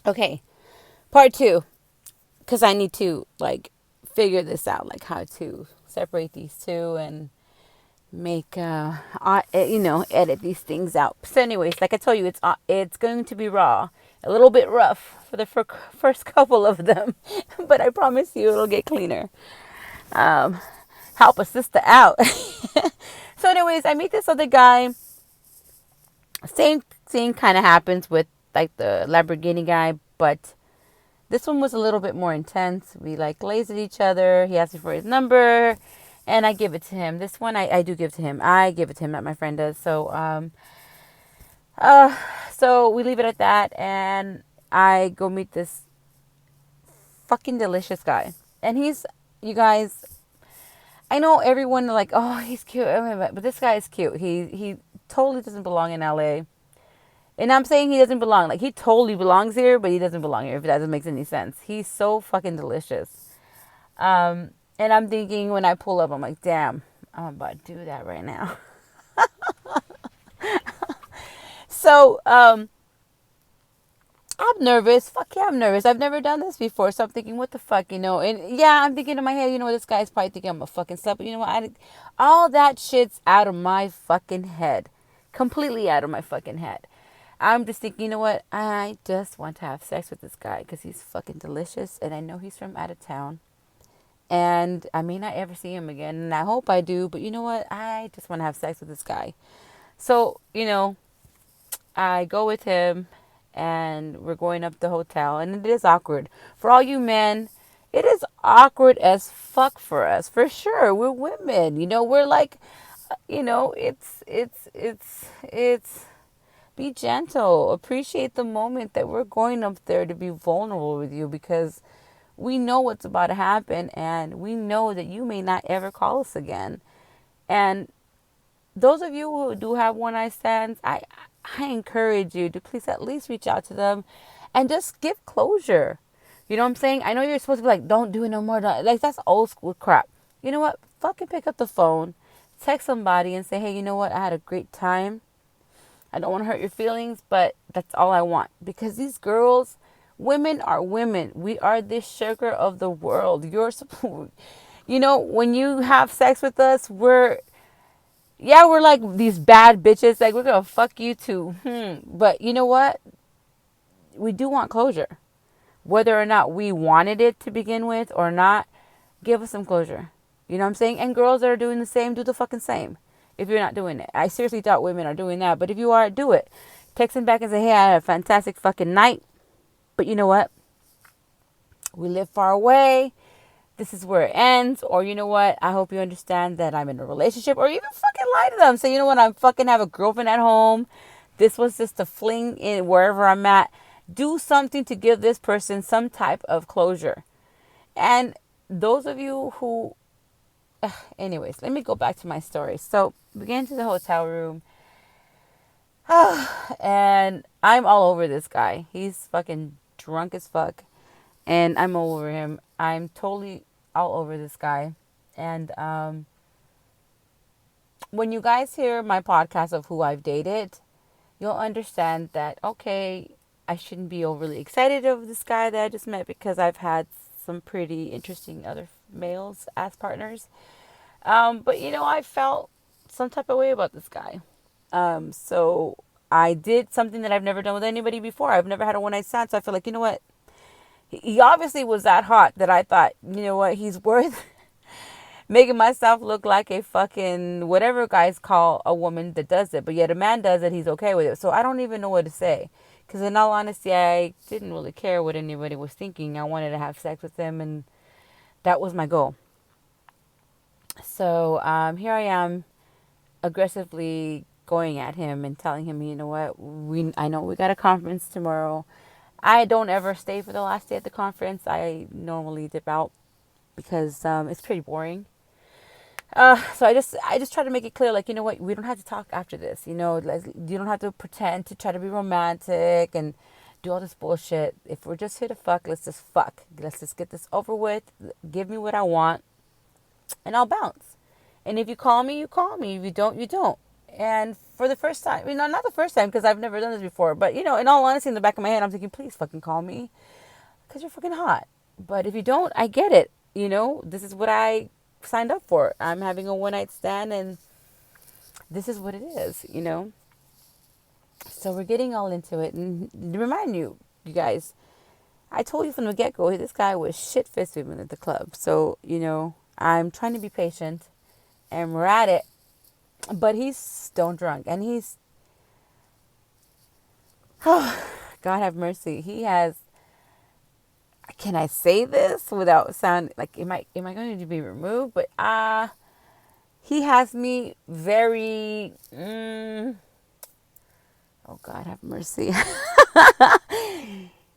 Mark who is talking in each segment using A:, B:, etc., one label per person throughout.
A: Okay, part two, because I need to like figure this out, like how to separate these two and make edit these things out. So anyways, like I told you, it's going to be raw, a little bit rough for the first couple of them, but I promise you it'll get cleaner. um Help a sister out. So anyways, I meet this other guy. Same thing kind of happens with like the Lamborghini guy, but this one was a little bit more intense. We like glazed at each other. He asked me for his number, and I give it to him. This one I do give to him. I give it to him, not my friend does. Uh, so we leave it at that, and I go meet this fucking delicious guy. And he's, you guys, I know everyone like, oh, he's cute, but this guy is cute. He totally doesn't belong in LA. And I'm saying he doesn't belong. Like, he totally belongs here, but he doesn't belong here, if that doesn't make any sense. He's so fucking delicious. And I'm thinking when I pull up, I'm like, damn, I'm about to do that right now. So, I'm nervous. Fuck yeah, I'm nervous. I've never done this before. So I'm thinking, what the fuck, you know? And yeah, I'm thinking in my head, you know, this guy's probably thinking I'm a fucking slut. But you know what? All that shit's out of my fucking head. Completely out of my fucking head. I'm just thinking, you know what? I just want to have sex with this guy because he's fucking delicious. And I know he's from out of town. And I may not ever see him again. And I hope I do. But you know what? I just want to have sex with this guy. So, you know, I go with him and we're going up the hotel. And it is awkward. For all you men, it is awkward as fuck for us. For sure. We're women. You know, we're like, you know, it's be gentle. Appreciate the moment that we're going up there to be vulnerable with you because we know what's about to happen and we know that you may not ever call us again. And those of you who do have one night stands, I encourage you to please at least reach out to them and just give closure. You know what I'm saying? I know you're supposed to be like, don't do it no more. Like, that's old school crap. You know what? Fucking pick up the phone, text somebody and say, hey, you know what? I had a great time. I don't want to hurt your feelings, but that's all I want. Because these girls, women are women. We are the sugar of the world. You know, when you have sex with us, we're like these bad bitches. Like, we're going to fuck you too. But you know what? We do want closure. Whether or not we wanted it to begin with or not, give us some closure. You know what I'm saying? And girls that are doing the same, do the fucking same. If you're not doing it, I seriously doubt women are doing that. But if you are, do it. Text them back and say, hey, I had a fantastic fucking night. But you know what? We live far away. This is where it ends. Or you know what? I hope you understand that I'm in a relationship. Or even fucking lie to them. Say, you know what? I'm fucking have a girlfriend at home. This was just a fling in wherever I'm at. Do something to give this person some type of closure. And those of you who anyways, let me go back to my story. So we get into the hotel room, and I'm all over this guy. He's fucking drunk as fuck, and I'm all over him. I'm totally all over this guy. And when you guys hear my podcast of who I've dated, you'll understand that, okay, I shouldn't be overly excited over this guy that I just met because I've had some pretty interesting other males as partners. But you know, I felt some type of way about this guy. So I did something that I've never done with anybody before. I've never had a one night stand, so I feel like, you know what? He obviously was that hot that I thought, you know what, he's worth making myself look like a fucking whatever guys call a woman that does it. But yet a man does it, he's okay with it. So I don't even know what to say. Because in all honesty, I didn't really care what anybody was thinking. I wanted to have sex with him, and that was my goal. So here I am, aggressively going at him and telling him, you know what, I know we got a conference tomorrow. I don't ever stay for the last day at the conference. I normally dip out because it's pretty boring. So I just try to make it clear, like, you know what, we don't have to talk after this. You know, like, you don't have to pretend to try to be romantic and do all this bullshit. If we're just here to fuck, let's just fuck. Let's just get this over with. Give me what I want, and I'll bounce. And if you call me, you call me. If you don't, you don't. And for the first time, not the first time because I've never done this before, but in all honesty, in the back of my head, I'm thinking, please fucking call me because you're fucking hot. But if you don't, I get it. This is what I signed up for. I'm having a one night stand, and this is what it is. So we're getting all into it. And to remind you guys, I told you from the get go, this guy was shit faced with me at the club. So, I'm trying to be patient, and we're at it. But he's stone drunk, and he's, oh, God have mercy. He has, can I say this without sound like, am I going to be removed? But he has me very, oh God have mercy.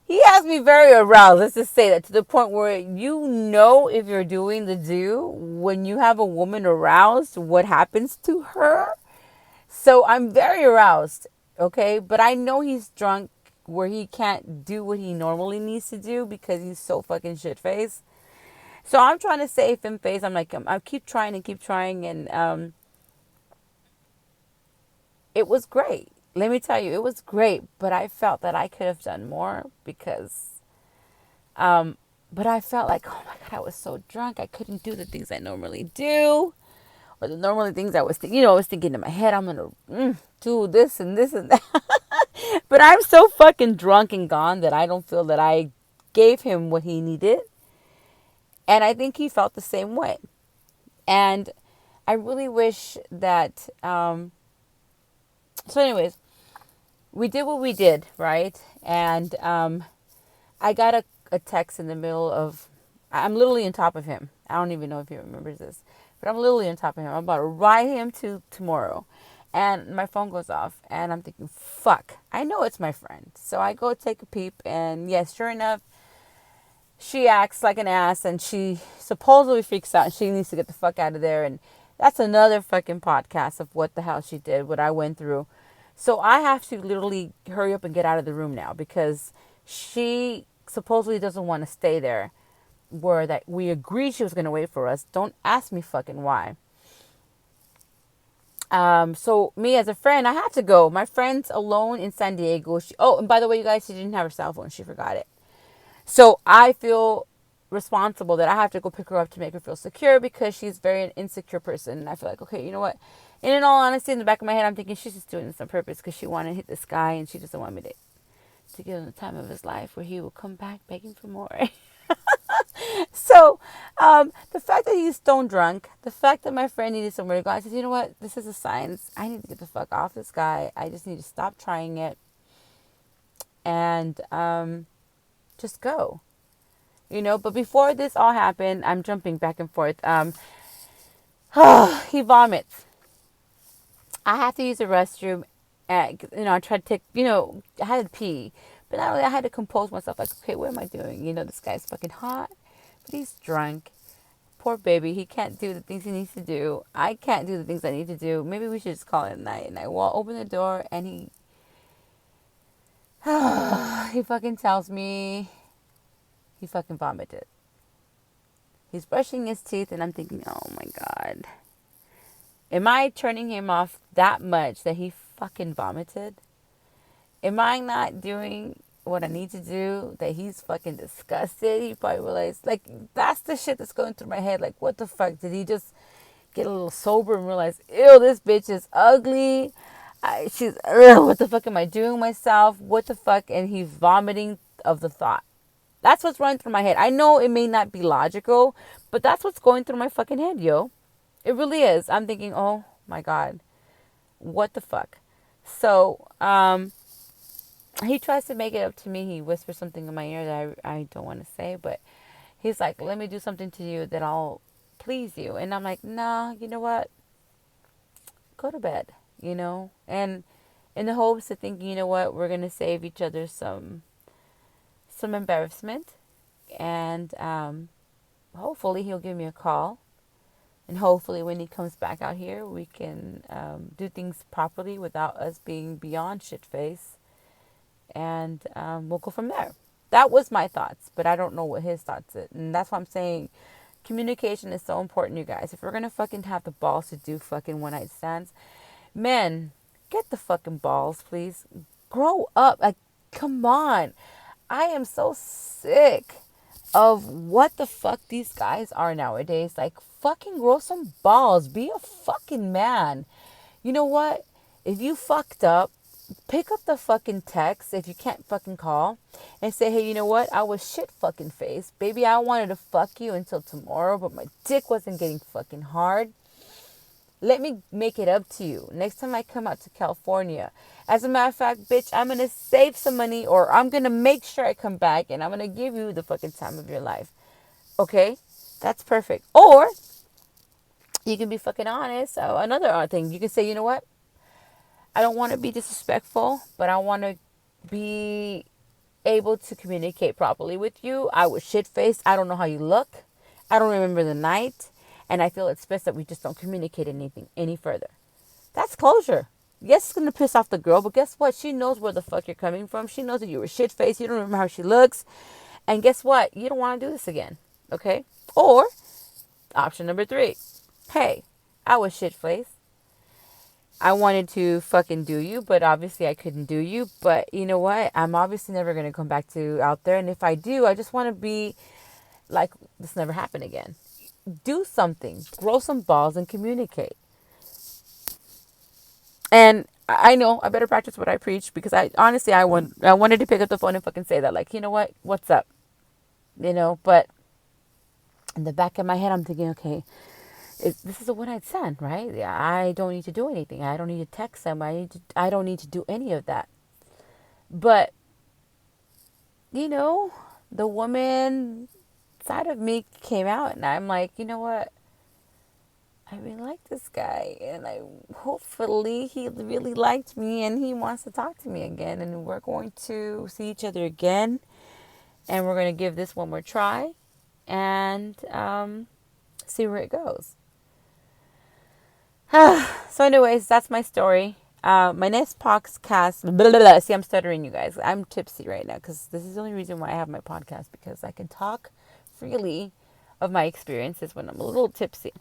A: He has me very aroused. Let's just say that, to the point where if you're doing the do when you have a woman aroused, what happens to her. So I'm very aroused, okay? But I know he's drunk where he can't do what he normally needs to do because he's so fucking shit-faced. So I'm trying to save him face. I'm like, I keep trying, and it was great. Let me tell you, it was great, but I felt that I could have done more because, but I felt like, oh my God, I was so drunk. I couldn't do the things I normally do, or the normally things I was thinking, I was thinking in my head, I'm going to do this and this and that. But I'm so fucking drunk and gone that I don't feel that I gave him what he needed. And I think he felt the same way. And I really wish that, so anyways, we did what we did, right? And I got a text in the middle of, I'm literally on top of him. I don't even know if he remembers this, but I'm literally on top of him. I'm about to ride him to tomorrow. And my phone goes off, and I'm thinking, fuck, I know it's my friend. So I go take a peep, and yes, sure enough, she acts like an ass, and she supposedly freaks out, and she needs to get the fuck out of there. And that's another fucking podcast of what the hell she did, what I went through. So I have to literally hurry up and get out of the room now because she supposedly doesn't want to stay there where that we agreed she was going to wait for us. Don't ask me fucking why. So me as a friend, I have to go. My friend's alone in San Diego. And by the way, you guys, she didn't have her cell phone. She forgot it. So I feel responsible that I have to go pick her up to make her feel secure because she's very an insecure person. And I feel like, okay, you know what? And in all honesty, in the back of my head, I'm thinking she's just doing this on purpose because she wanted to hit this guy and she doesn't want me to give him the time of his life where he will come back begging for more. So, the fact that he's stone drunk, the fact that my friend needed somewhere to go, I said, you know what? This is a sign. I need to get the fuck off this guy. I just need to stop trying it and just go. But before this all happened, I'm jumping back and forth. He vomits. I have to use the restroom. I tried to take, I had to pee. But not only I had to compose myself, like, okay, what am I doing? This guy's fucking hot, but he's drunk. Poor baby, he can't do the things he needs to do. I can't do the things I need to do. Maybe we should just call it a night. And I open the door, and he fucking tells me he fucking vomited. He's brushing his teeth, and I'm thinking, oh my God. Am I turning him off that much that he fucking vomited? Am I not doing what I need to do that he's fucking disgusted? He probably realized, like, that's the shit that's going through my head. Like, what the fuck? Did he just get a little sober and realize, ew, this bitch is ugly? What the fuck am I doing myself? What the fuck? And he's vomiting of the thought. That's what's running through my head. I know it may not be logical, but that's what's going through my fucking head, yo. It really is. I'm thinking, oh my God, what the fuck? So, he tries to make it up to me. He whispers something in my ear that I don't want to say, but he's like, let me do something to you that I'll please you. And I'm like, nah, you know what? Go to bed, And in the hopes of thinking, you know what? We're going to save each other some embarrassment. And hopefully he'll give me a call. And hopefully when he comes back out here, we can do things properly without us being beyond shit-face. And we'll go from there. That was my thoughts, but I don't know what his thoughts is. And that's why I'm saying communication is so important, you guys. If we're going to fucking have the balls to do fucking one-night stands, men, get the fucking balls, please. Grow up. Like, come on. I am so sick of what the fuck these guys are nowadays. Like, fucking grow some balls. Be a fucking man. You know what? If you fucked up, pick up the fucking text if you can't fucking call and say, hey, you know what? I was shit fucking faced. Baby, I wanted to fuck you until tomorrow, but my dick wasn't getting fucking hard. Let me make it up to you next time I come out to California. As a matter of fact, bitch, I'm going to save some money, or I'm going to make sure I come back and I'm going to give you the fucking time of your life. Okay? That's perfect. Or you can be fucking honest. So another thing, you can say, you know what? I don't want to be disrespectful, but I want to be able to communicate properly with you. I was shit-faced. I don't know how you look. I don't remember the night. And I feel it's best that we just don't communicate anything any further. That's closure. Yes, it's going to piss off the girl, but guess what? She knows where the fuck you're coming from. She knows that you were shit-faced. You don't remember how she looks. And guess what? You don't want to do this again. Okay? Or, option number 3. Hey, I was shit-faced. I wanted to fucking do you, but obviously I couldn't do you. But you know what? I'm obviously never going to come back to out there. And if I do, I just want to be like this never happened again. Do something. Grow some balls and communicate. And I know I better practice what I preach, because I honestly, I wanted to pick up the phone and fucking say that. Like, you know what? What's up? You know, but in the back of my head, I'm thinking, okay, this is a one-night stand, right? Yeah, I don't need to do anything. I don't need to text them. I don't need to do any of that. But, you know, the woman side of me came out, and I'm like, you know what? I really like this guy, and hopefully he really liked me and he wants to talk to me again, and we're going to see each other again, and we're going to give this one more try and see where it goes. So anyways, that's my story. My next podcast, blah, blah, blah. See, I'm stuttering, you guys. I'm tipsy right now, because this is the only reason why I have my podcast, because I can talk freely of my experiences when I'm a little tipsy.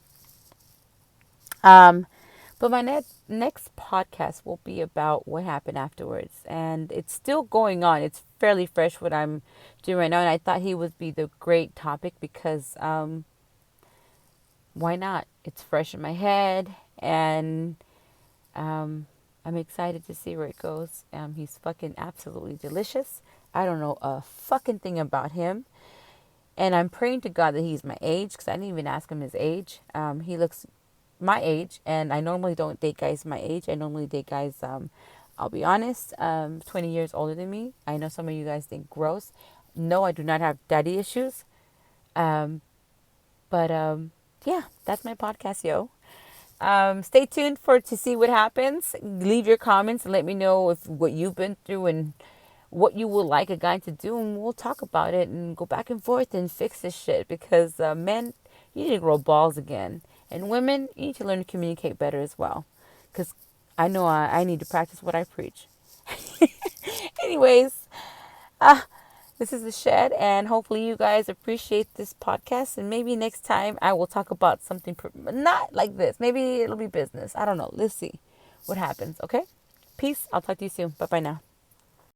A: But my next podcast will be about what happened afterwards, and it's still going on. It's fairly fresh what I'm doing right now, and I thought he would be the great topic because why not? It's fresh in my head, and I'm excited to see where it goes. He's fucking absolutely delicious. I don't know a fucking thing about him. And I'm praying to God that he's my age, because I didn't even ask him his age. He looks my age, and I normally don't date guys my age. I normally date guys, I'll be honest, 20 years older than me. I know some of you guys think gross. No, I do not have daddy issues. But yeah, that's my podcast, yo. Stay tuned to see what happens. Leave your comments and let me know what you've been through and what you would like a guy to do, and we'll talk about it and go back and forth and fix this shit, because men, you need to grow balls again, and women, you need to learn to communicate better as well, because I know I need to practice what I preach. Anyways, this is The Shed, and hopefully you guys appreciate this podcast, and maybe next time I will talk about something not like this. Maybe it'll be business. I don't know. Let's see what happens, okay? Peace. I'll talk to you soon. Bye-bye now.